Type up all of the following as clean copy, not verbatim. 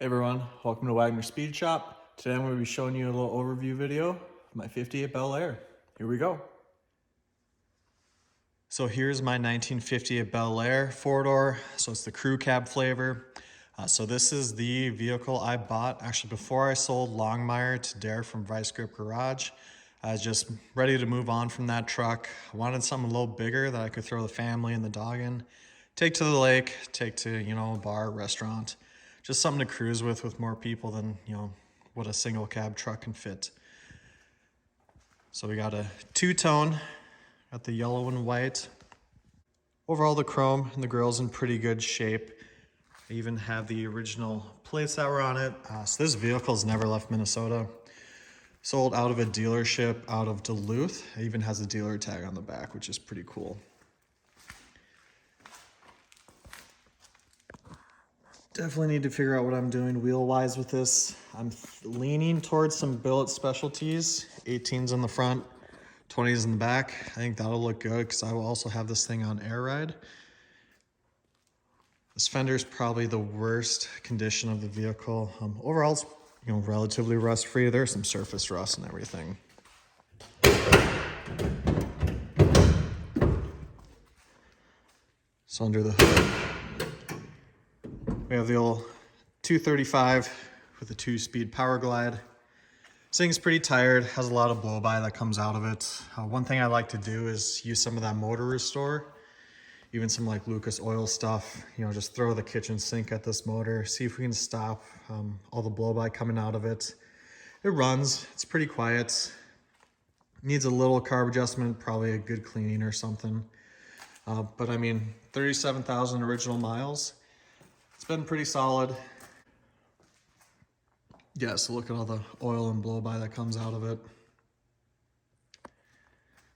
Hey everyone, welcome to Wagner Speed Shop. Today I'm going to be showing you a little overview video of my 58 Bel Air. Here we go. So here's my 1958 Bel Air 4-door. So it's the crew cab flavor. So this is the vehicle I bought actually before I sold Longmire to Dare from Vice Grip Garage. I was just ready to move on from that truck. I wanted something a little bigger that I could throw the family and the dog in. Take to the lake, take to, a bar, restaurant. Just something to cruise with more people than, what a single cab truck can fit. So we got a two-tone, got the yellow and white. Overall, the chrome and the grill's in pretty good shape. I even have the original plates that were on it. So this vehicle's never left Minnesota. Sold out of a dealership out of Duluth. It even has a dealer tag on the back, which is pretty cool. Definitely need to figure out what I'm doing wheel-wise with this. I'm leaning towards some billet specialties, 18s in the front, 20s in the back. I think that'll look good because I will also have this thing on air ride. This fender is probably the worst condition of the vehicle. Overall, it's relatively rust-free. There's some surface rust and everything. So under the hood, we have the old 235 with a 2-speed power glide. This thing's pretty tired, has a lot of blow-by that comes out of it. One thing I like to do is use some of that motor restore, even some like Lucas oil stuff, just throw the kitchen sink at this motor, see if we can stop all the blow-by coming out of it. It runs, it's pretty quiet. Needs a little carb adjustment, probably a good cleaning or something. But I mean, 37,000 original miles. It's been pretty solid. Yeah, so look at all the oil and blow-by that comes out of it.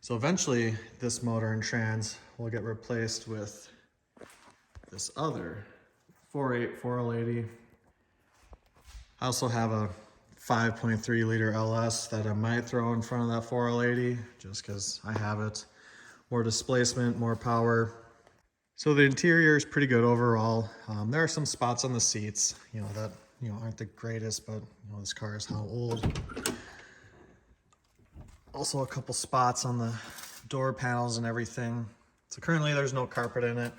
So eventually this motor and trans will get replaced with this other 4.8 4L80. I also have a 5.3 liter LS that I might throw in front of that 4L80 just because I have it. More displacement, more power. So the interior is pretty good overall. There are some spots on the seats, that aren't the greatest, but this car is how old. Also a couple spots on the door panels and everything. So currently there's no carpet in it.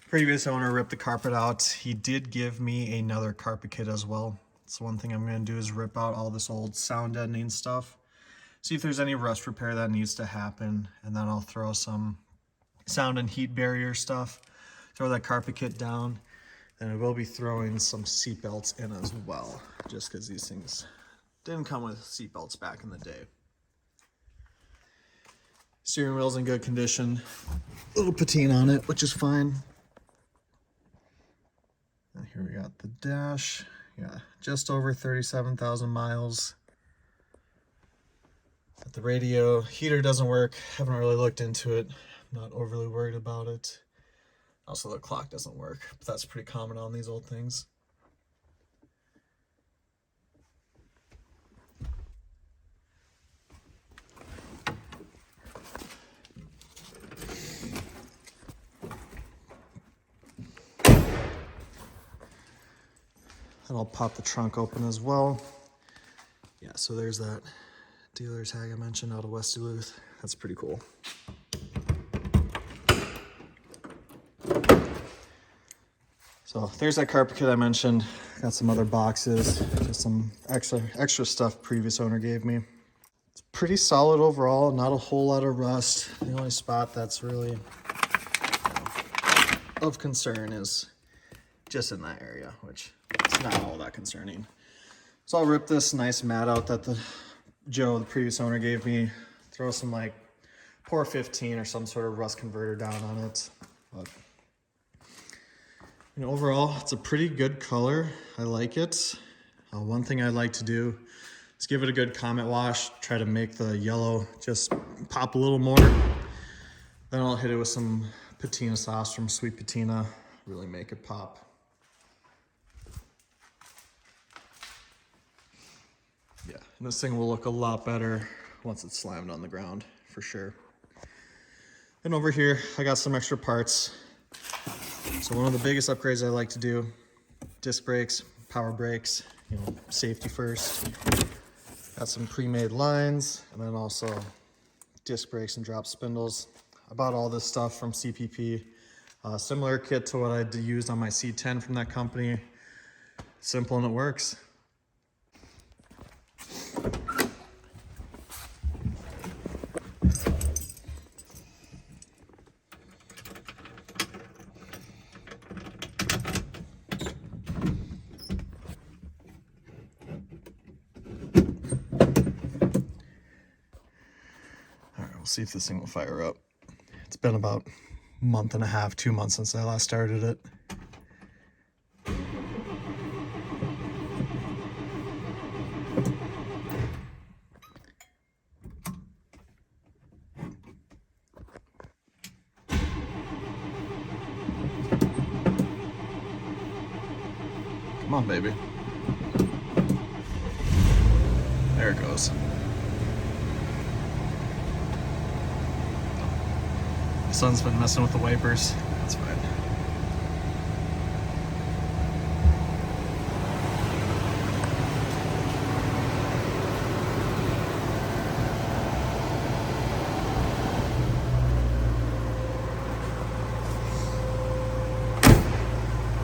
Previous owner ripped the carpet out. He did give me another carpet kit as well. So one thing I'm going to do is rip out all this old sound deadening stuff. See if there's any rust repair that needs to happen, and then I'll throw some sound and heat barrier stuff, throw that carpet kit down, and I will be throwing some seat belts in as well, just because these things didn't come with seat belts back in the day. Steering wheel's in good condition, little patina on it, which is fine. And here we got the dash, yeah, just over 37,000 miles. The radio heater doesn't work, haven't really looked into it. Not overly worried about it. Also, the clock doesn't work, but that's pretty common on these old things. And I'll pop the trunk open as well. Yeah, so there's that dealer tag I mentioned out of West Duluth. That's pretty cool. So there's that carpet kit I mentioned. Got some other boxes, just some extra stuff previous owner gave me. It's pretty solid overall, not a whole lot of rust. The only spot that's really of concern is just in that area, which is not all that concerning. So I'll rip this nice mat out that the previous owner gave me, throw some like Pour 15 or some sort of rust converter down on it. But overall, it's a pretty good color. I like it. One thing I like to do is give it a good Comet wash, try to make the yellow just pop a little more. Then I'll hit it with some patina sauce from Sweet Patina, really make it pop. Yeah, and this thing will look a lot better once it's slammed on the ground, for sure. And over here, I got some extra parts. So one of the biggest upgrades I like to do, disc brakes. power brakes, you know, safety first. Got some pre-made lines, and then also disc brakes and drop spindles. I bought all this stuff from CPP. Similar kit to what I used on my C10 from that company. Simple and it works. See if this thing will fire up. It's been about a month and a half, 2 months since I last started it. Come on, baby. There it goes. Son's been messing with the wipers. That's fine.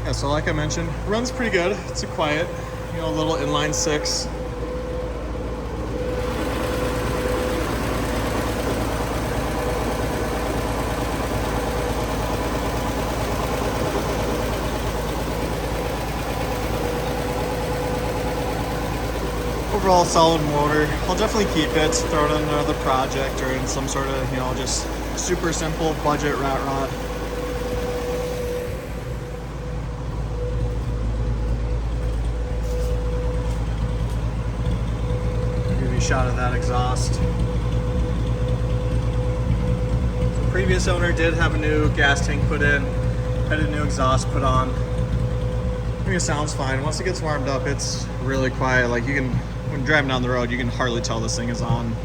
Yeah, so like I mentioned, runs pretty good. It's a quiet, you know, little inline six. Overall solid motor. I'll definitely keep it, throw it in another project or in some sort of, you know, just super simple budget rat rod. Give you a shot of that exhaust. The previous owner did have a new gas tank put in, had a new exhaust put on. I think it sounds fine. Once it gets warmed up, it's really quiet. Like you can, when driving down the road, you can hardly tell this thing is on.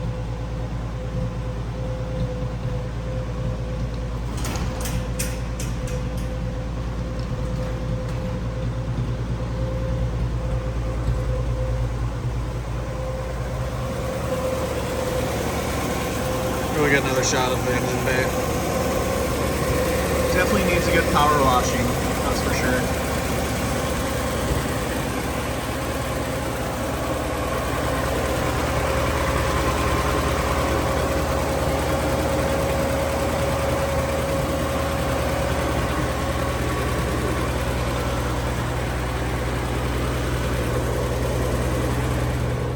Really get another shot of the engine bay. Definitely needs a good power washing, that's for sure.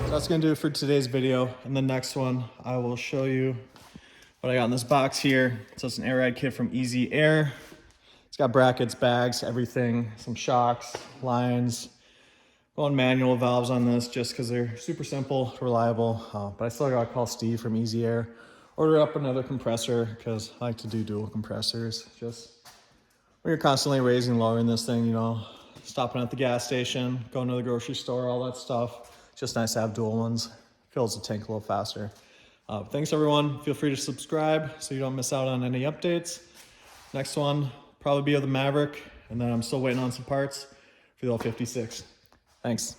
That's gonna do it for today's video. In the next one, I will show you what I got in this box here. So it's an air ride kit from Easy Air. It's got brackets, bags, everything, some shocks, lines, going manual valves on this just because they're super simple, reliable. But I still gotta call Steve from Easy Air, order up another compressor because I like to do dual compressors. Just when you're constantly raising and lowering this thing, you know, stopping at the gas station, going to the grocery store, all that stuff. Just nice to have dual ones. Fills the tank a little faster. Thanks everyone. Feel free to subscribe so you don't miss out on any updates. Next one, probably be of the Maverick. And then I'm still waiting on some parts for the L56. Thanks.